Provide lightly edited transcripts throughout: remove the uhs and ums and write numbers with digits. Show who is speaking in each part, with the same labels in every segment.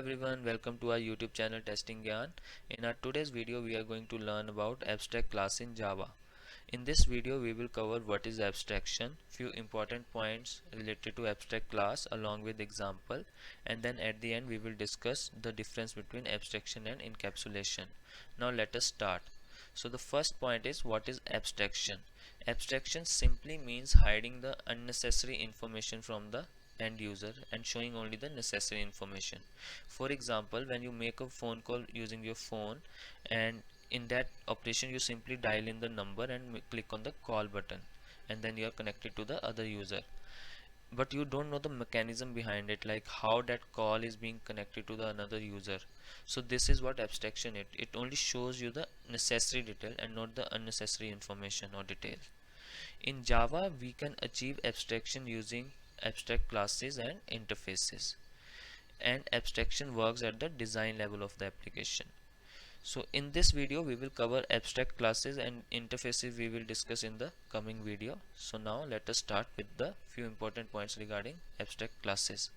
Speaker 1: everyone, welcome to our YouTube channel Testing Gyan. In our today's video we are going to learn about abstract class in Java. In this video we will cover what is abstraction, few important points related to abstract class along with example, and then at the end we will discuss the difference between abstraction and encapsulation. Now let us start. So the first point is, what is abstraction? Abstraction simply means hiding the unnecessary information from the end user and showing only the necessary information. For example, when you make a phone call using your phone, and in that operation you simply dial in the number and click on the call button, and then you are connected to the other user, but you don't know the mechanism behind it, like how that call is being connected to the another user. So this is what abstraction is. It only shows you the necessary detail and not the unnecessary information or detail. In Java we can achieve abstraction using abstract classes and interfaces, and abstraction works at the design level of the application. So in this video we will cover abstract classes, and interfaces we will discuss in the coming video. So now let us start with the few important points regarding abstract classes.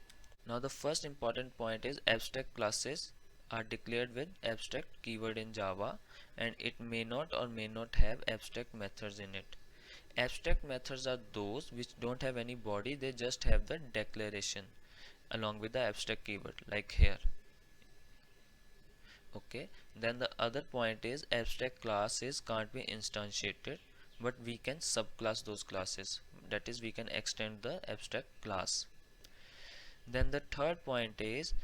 Speaker 1: Now the first important point is, abstract classes are declared with abstract keyword in Java, and it may not or may not have abstract methods in it. Abstract methods are those which don't have any body, they just have the declaration along with the abstract keyword, like here. Okay, then the other point is, abstract classes can't be instantiated, but we can subclass those classes, that is we can extend the abstract class. Then the third point is,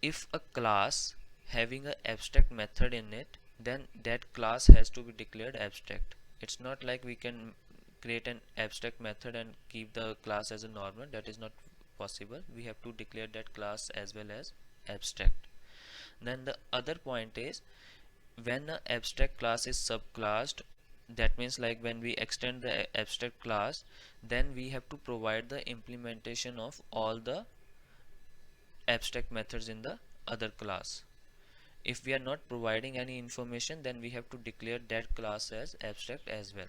Speaker 1: if a class having an abstract method in it, then that class has to be declared abstract. It's not like we can create an abstract method and keep the class as a normal. That is not possible. We have to declare that class as well as abstract. Then the other point is, when an abstract class is subclassed, that means like when we extend the abstract class, then we have to provide the implementation of all the abstract methods in the other class. If we are not providing any information, then we have to declare that class as abstract as well.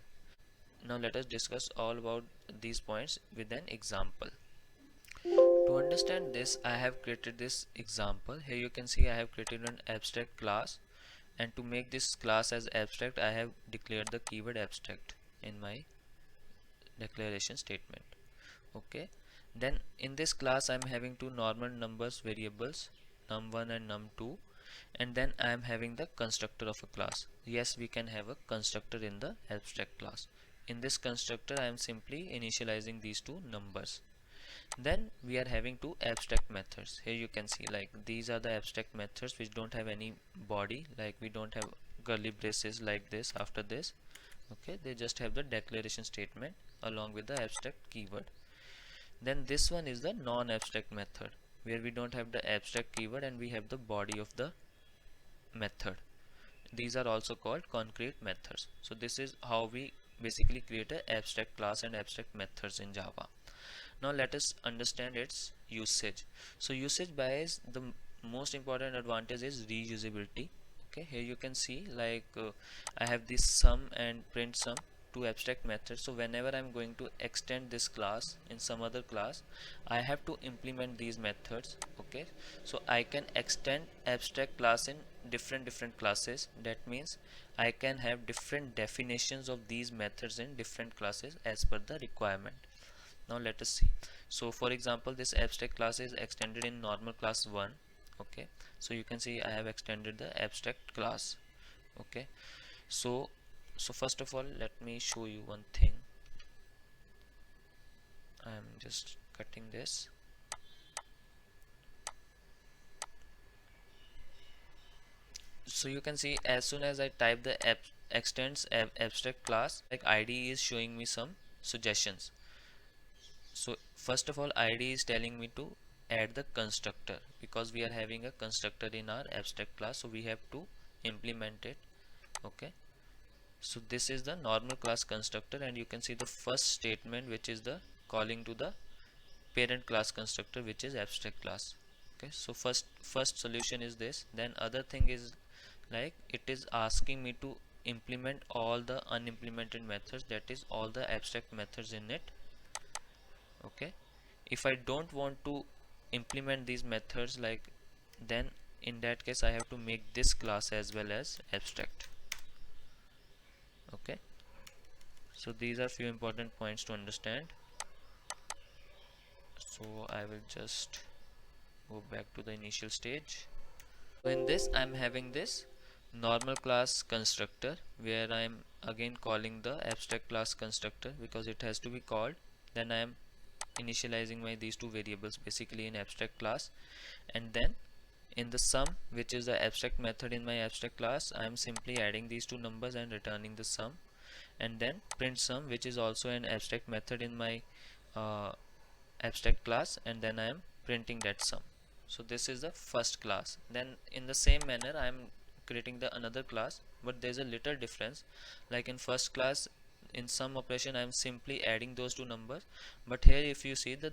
Speaker 1: Now let us discuss all about these points with an example. To understand this, I have created this example. Here you can see I have created an abstract class, and to make this class as abstract I have declared the keyword abstract in my declaration statement. Okay, then in this class I am having two normal numbers variables, num1 and num2, and then I am having the constructor of a class. Yes, we can have a constructor in the abstract class. In this constructor I am simply initializing these two numbers. Then we are having two abstract methods. Here you can see like these are the abstract methods which don't have any body, like we don't have curly braces like this after this. Okay, they just have the declaration statement along with the abstract keyword. Then this one is the non-abstract method, where we don't have the abstract keyword and we have the body of the method. These are also called concrete methods. So this is how we basically create an abstract class and abstract methods in Java. Now let us understand its usage. So usage bias, the most important advantage is reusability. Okay, here you can see like I have this sum and print sum, two abstract methods. So whenever I'm going to extend this class in some other class, I have to implement these methods. Okay, so I can extend abstract class in different classes. That means I can have different definitions of these methods in different classes as per the requirement. Now let us see. So for example, this abstract class is extended in normal class 1. Okay, so you can see I have extended the abstract class. Okay, so first of all let me show you one thing. I'm just cutting this. So you can see as soon as I type the extends abstract class, like ID is showing me some suggestions. So first of all, ID is telling me to add the constructor, because we are having a constructor in our abstract class, so we have to implement it. Okay, so this is the normal class constructor, and you can see the first statement, which is the calling to the parent class constructor, which is abstract class. Okay, so first solution is this. Then other thing is like it is asking me to implement all the unimplemented methods, that is all the abstract methods in it. Okay, if I don't want to implement these methods, like then in that case I have to make this class as well as abstract. Okay, so these are few important points to understand. So I will just go back to the initial stage. So in this I'm having this normal class constructor where I'm again calling the abstract class constructor because it has to be called. Then I am initializing my these two variables basically in abstract class, and then in the sum, which is the abstract method in my abstract class, I am simply adding these two numbers and returning the sum. And then print sum, which is also an abstract method in my uh, abstract class, and then I am printing that sum. So this is the first class. Then in the same manner I am creating the another class, but there's a little difference. Like in first class, in sum operation I am simply adding those two numbers, but here if you see, the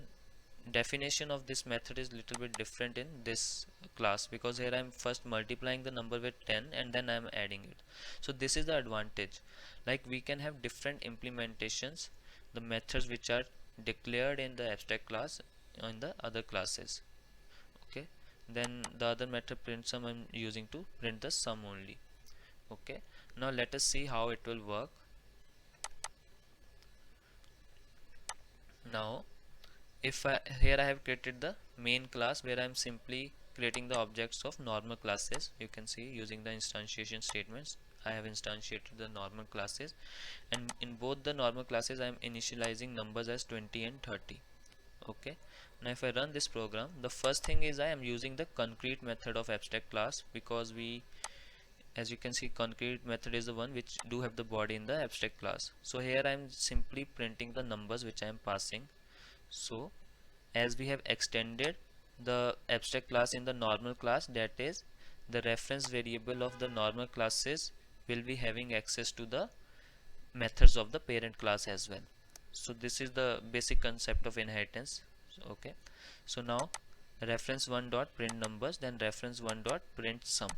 Speaker 1: definition of this method is little bit different in this class, because here I'm first multiplying the number with 10 and then I'm adding it. So this is the advantage. Like we can have different implementations, the methods which are declared in the abstract class in the other classes. Okay, then the other method print sum I'm using to print the sum only. Okay, now let us see how it will work. Now if here I have created the main class where I am simply creating the objects of normal classes. You can see using the instantiation statements I have instantiated the normal classes, and in both the normal classes I am initializing numbers as 20 and 30. Okay, now if I run this program, the first thing is I am using the concrete method of abstract class, because we, as you can see, concrete method is the one which do have the body in the abstract class. So here I am simply printing the numbers which I am passing. So as we have extended the abstract class in the normal class, that is the reference variable of the normal classes will be having access to the methods of the parent class as well. So this is the basic concept of inheritance. Okay, so now reference 1 dot print numbers, then reference 1 dot print sum,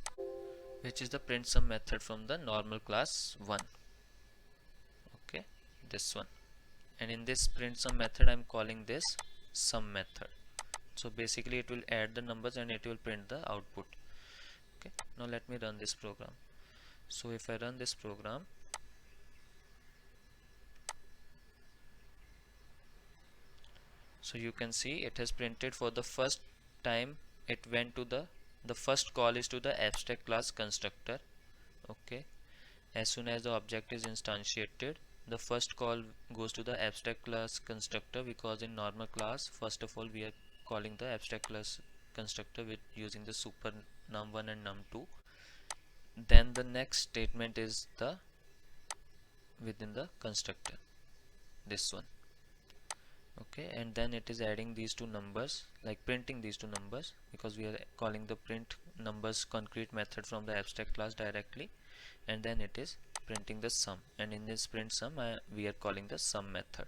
Speaker 1: which is the print sum method from the normal class 1. Okay, this one, and in this print sum method I'm calling this sum method. So basically it will add the numbers and it will print the output. Okay, now let me run this program. So if I run this program, so you can see it has printed for the first time. It went to the first call is to the abstract class constructor. Okay, as soon as the object is instantiated, the first call goes to the abstract class constructor, because in normal class first of all we are calling the abstract class constructor with using the super num1 and num2. Then the next statement is the within the constructor, this one. Okay, and then it is adding these two numbers, like printing these two numbers, because we are calling the print numbers concrete method from the abstract class directly, and then it is printing the sum, and in this print sum we are calling the sum method.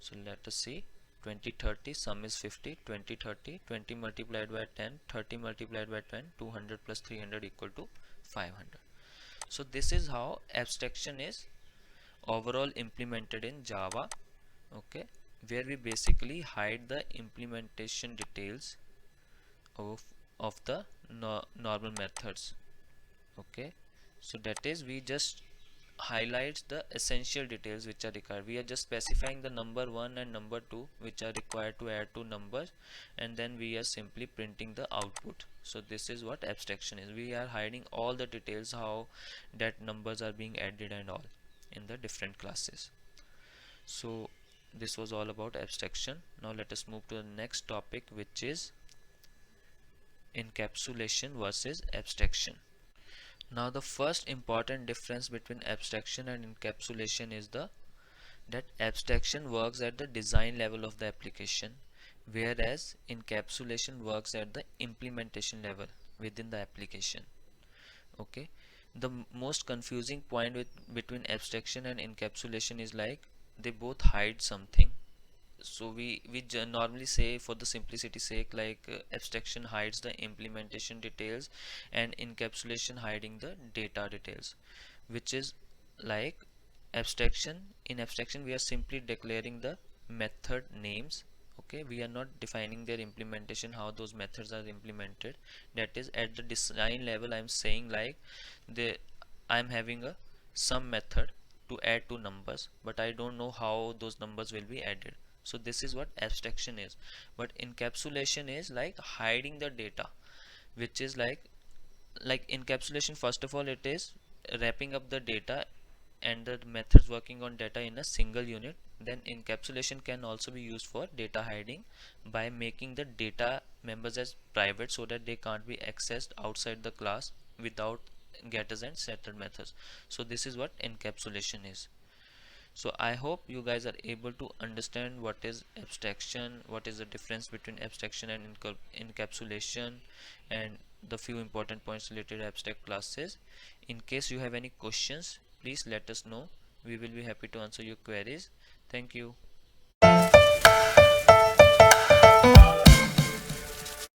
Speaker 1: So let us see, 20 30, sum is 50, 20 30, 20 multiplied by 10, 30 multiplied by 10, 200 plus 300 equal to 500. So this is how abstraction is overall implemented in Java. Okay, where we basically hide the implementation details of the normal methods. Okay, so that is, we just highlights the essential details which are required. We are just specifying the number 1 and number 2 which are required to add two numbers, and then we are simply printing the output. So this is what abstraction is. We are hiding all the details, how that numbers are being added and all in the different classes. So this was all about abstraction. Now let us move to the next topic, which is encapsulation versus abstraction. Now the first important difference between abstraction and encapsulation is that abstraction works at the design level of the application, whereas encapsulation works at the implementation level within the application. Okay, the most confusing point between abstraction and encapsulation is like they both hide something. So we normally say, for the simplicity sake, like abstraction hides the implementation details and encapsulation hiding the data details, which is like abstraction. In abstraction we are simply declaring the method names. Okay, we are not defining their implementation, how those methods are implemented. That is at the design level. I'm saying like the I'm having a some method to add two numbers, but I don't know how those numbers will be added. So this is what abstraction is. But encapsulation is like hiding the data, which is like encapsulation. First of all, it is wrapping up the data and the methods working on data in a single unit. Then encapsulation can also be used for data hiding by making the data members as private so that they can't be accessed outside the class without getters and setter methods. So this is what encapsulation is. So I hope you guys are able to understand what is abstraction, what is the difference between abstraction and encapsulation, and the few important points related to abstract classes. In case you have any questions, please let us know. We will be happy to answer your queries. Thank you.